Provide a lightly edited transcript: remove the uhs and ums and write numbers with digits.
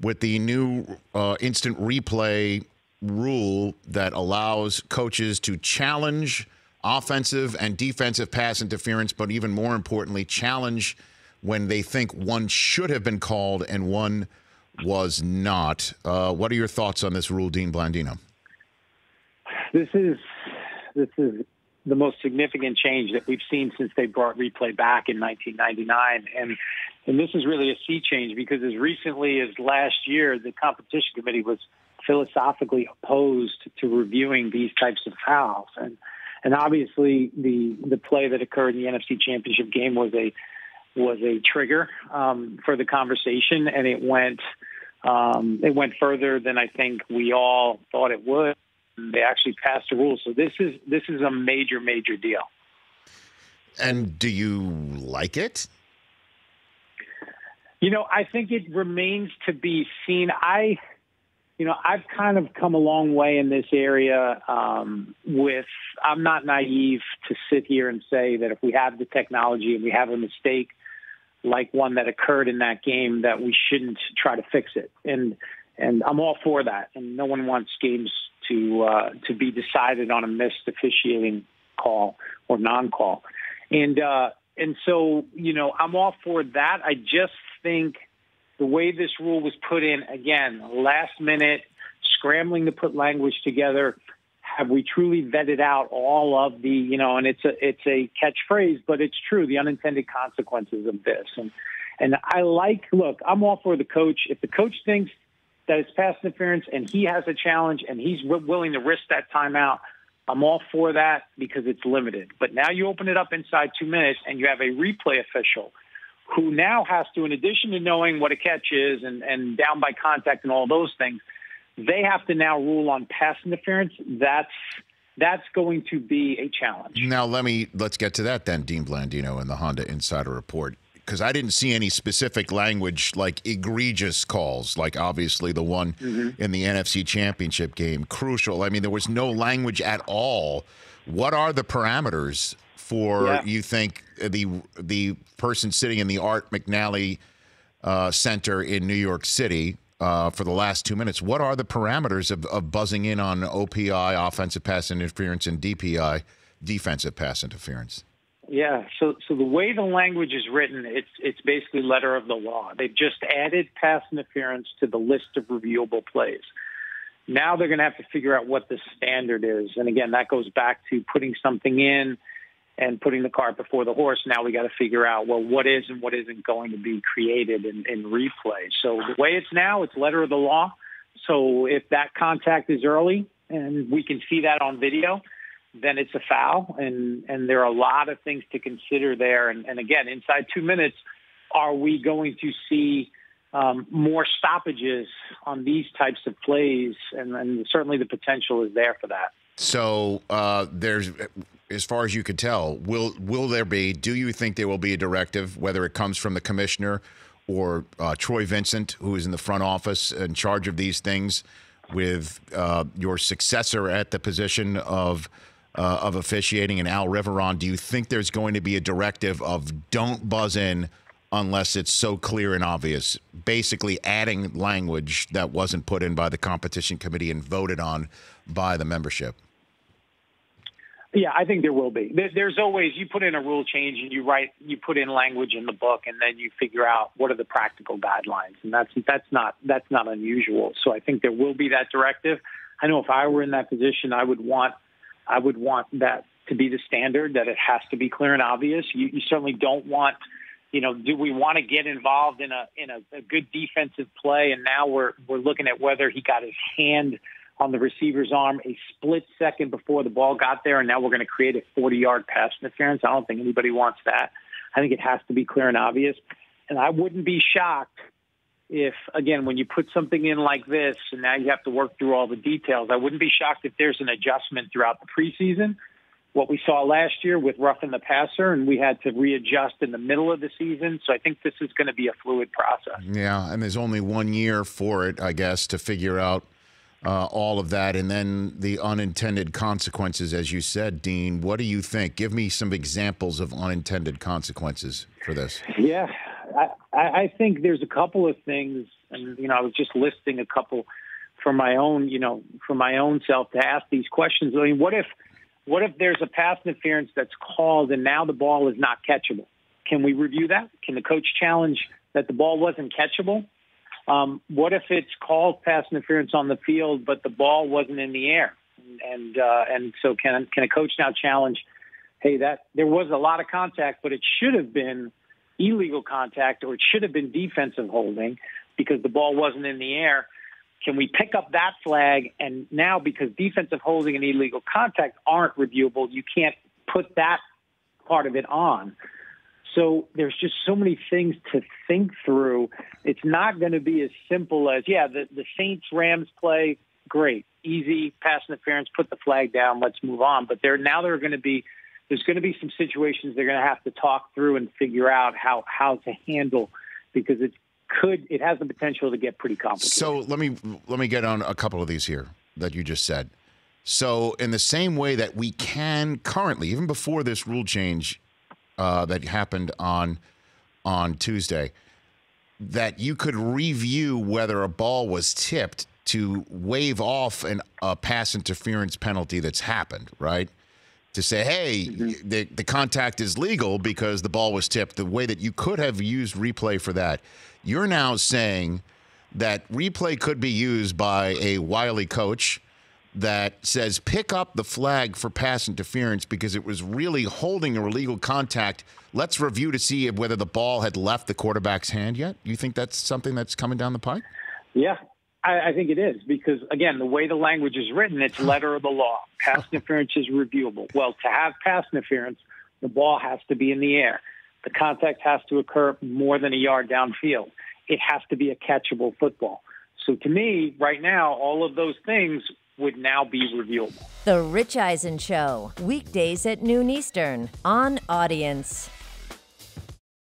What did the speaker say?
with the new instant replay rule that allows coaches to challenge offensive and defensive pass interference, but even more importantly, challenge when they think one should have been called and one was not. What are your thoughts on this rule, Dean Blandino? This is the most significant change that we've seen since they brought replay back in 1999. And this is really a sea change because as recently as last year, the competition committee was philosophically opposed to reviewing these types of fouls. And obviously the play that occurred in the NFC Championship game was a trigger for the conversation, and it went further than I think we all thought it would. They actually passed a rule. So this is a major, major deal. And do you like it? I think it remains to be seen. I've kind of come a long way in this area I'm not naive to sit here and say that if we have the technology and we have a mistake like one that occurred in that game, that we shouldn't try to fix it. And I'm all for that. And no one wants games to be decided on a missed officiating call or non-call. And so, I'm all for that. I just think the way this rule was put in, again, last minute, scrambling to put language together, have we truly vetted out all of the, and it's a catchphrase, but it's true, the unintended consequences of this. And look, I'm all for the coach. If the coach thinks that it's pass interference and he has a challenge and he's willing to risk that timeout, I'm all for that because it's limited. But now you open it up inside 2 minutes and you have a replay official who now has to, in addition to knowing what a catch is and down by contact and all those things, they have to now rule on pass interference. That's going to be a challenge. Now, let's get to that then, Dean Blandino in the Honda Insider Report, because I didn't see any specific language like egregious calls, like obviously the one in the NFC Championship game, crucial. I mean, there was no language at all. What are the parameters for, you think, the person sitting in the Art McNally Center in New York City for the last 2 minutes? What are the parameters of buzzing in on OPI, offensive pass interference, and DPI, defensive pass interference? Yeah, so the way the language is written, it's basically letter of the law. They've just added pass interference to the list of reviewable plays. Now they're going to have to figure out what the standard is. And again, that goes back to putting something in and putting the cart before the horse. Now we got to figure out, well, what is and what isn't going to be created in replay. So the way it's now, it's letter of the law. So if that contact is early and we can see that on video, then it's a foul. And there are a lot of things to consider there. And again, inside 2 minutes, are we going to see more stoppages on these types of plays? And certainly the potential is there for that. So there's, as far as you could tell, will there be, do you think there will be a directive, whether it comes from the commissioner or Troy Vincent, who is in the front office in charge of these things, with your successor at the position of officiating and Al Riveron? Do you think there's going to be a directive of don't buzz in unless it's so clear and obvious, basically adding language that wasn't put in by the competition committee and voted on by the membership? Yeah, I think there will be. There's always, you put in a rule change and you put in language in the book, and then you figure out what are the practical guidelines, and that's not unusual. So I think there will be that directive. I know if I were in that position, I would want that to be the standard, that it has to be clear and obvious. You certainly don't want, do we want to get involved in a good defensive play, and now we're looking at whether he got his hand on the receiver's arm a split second before the ball got there, and now we're going to create a 40-yard pass interference. I don't think anybody wants that. I think it has to be clear and obvious. And I wouldn't be shocked if, again, when you put something in like this, and now you have to work through all the details, I wouldn't be shocked if there's an adjustment throughout the preseason. What we saw last year with roughing the passer, and we had to readjust in the middle of the season. So I think this is going to be a fluid process. Yeah, and there's only 1 year for it, I guess, to figure out all of that, and then the unintended consequences, as you said, Dean. What do you think? Give me some examples of unintended consequences for this. Yeah, I think there's a couple of things. And, I was just listing a couple for my own self to ask these questions. I mean, what if there's a pass interference that's called and now the ball is not catchable? Can we review that? Can the coach challenge that the ball wasn't catchable? What if it's called pass interference on the field, but the ball wasn't in the air? And so can a coach now challenge, hey, that there was a lot of contact, but it should have been illegal contact, or it should have been defensive holding because the ball wasn't in the air? Can we pick up that flag? And now, because defensive holding and illegal contact aren't reviewable, you can't put that part of it on. So there's just so many things to think through. It's not going to be as simple as, the Saints-Rams play, great, easy, pass interference, put the flag down, let's move on. But there's going to be some situations they're going to have to talk through and figure out how to handle, because it has the potential to get pretty complicated. So let me get on a couple of these here that you just said. So in the same way that we can currently, even before this rule change that happened on Tuesday, that you could review whether a ball was tipped to waive off a pass interference penalty that's happened, right? To say, hey, the contact is legal because the ball was tipped, the way that you could have used replay for that. You're now saying that replay could be used by a wily coach that says, pick up the flag for pass interference because it was really holding a illegal contact. Let's review to see whether the ball had left the quarterback's hand yet. You think that's something that's coming down the pipe? Yeah, I think it is, because, again, the way the language is written, it's letter of the law. Pass interference is reviewable. Well, to have pass interference, the ball has to be in the air. The contact has to occur more than a yard downfield. It has to be a catchable football. So to me, right now, all of those things would now be reviewable. The Rich Eisen Show, weekdays at noon Eastern on Audience.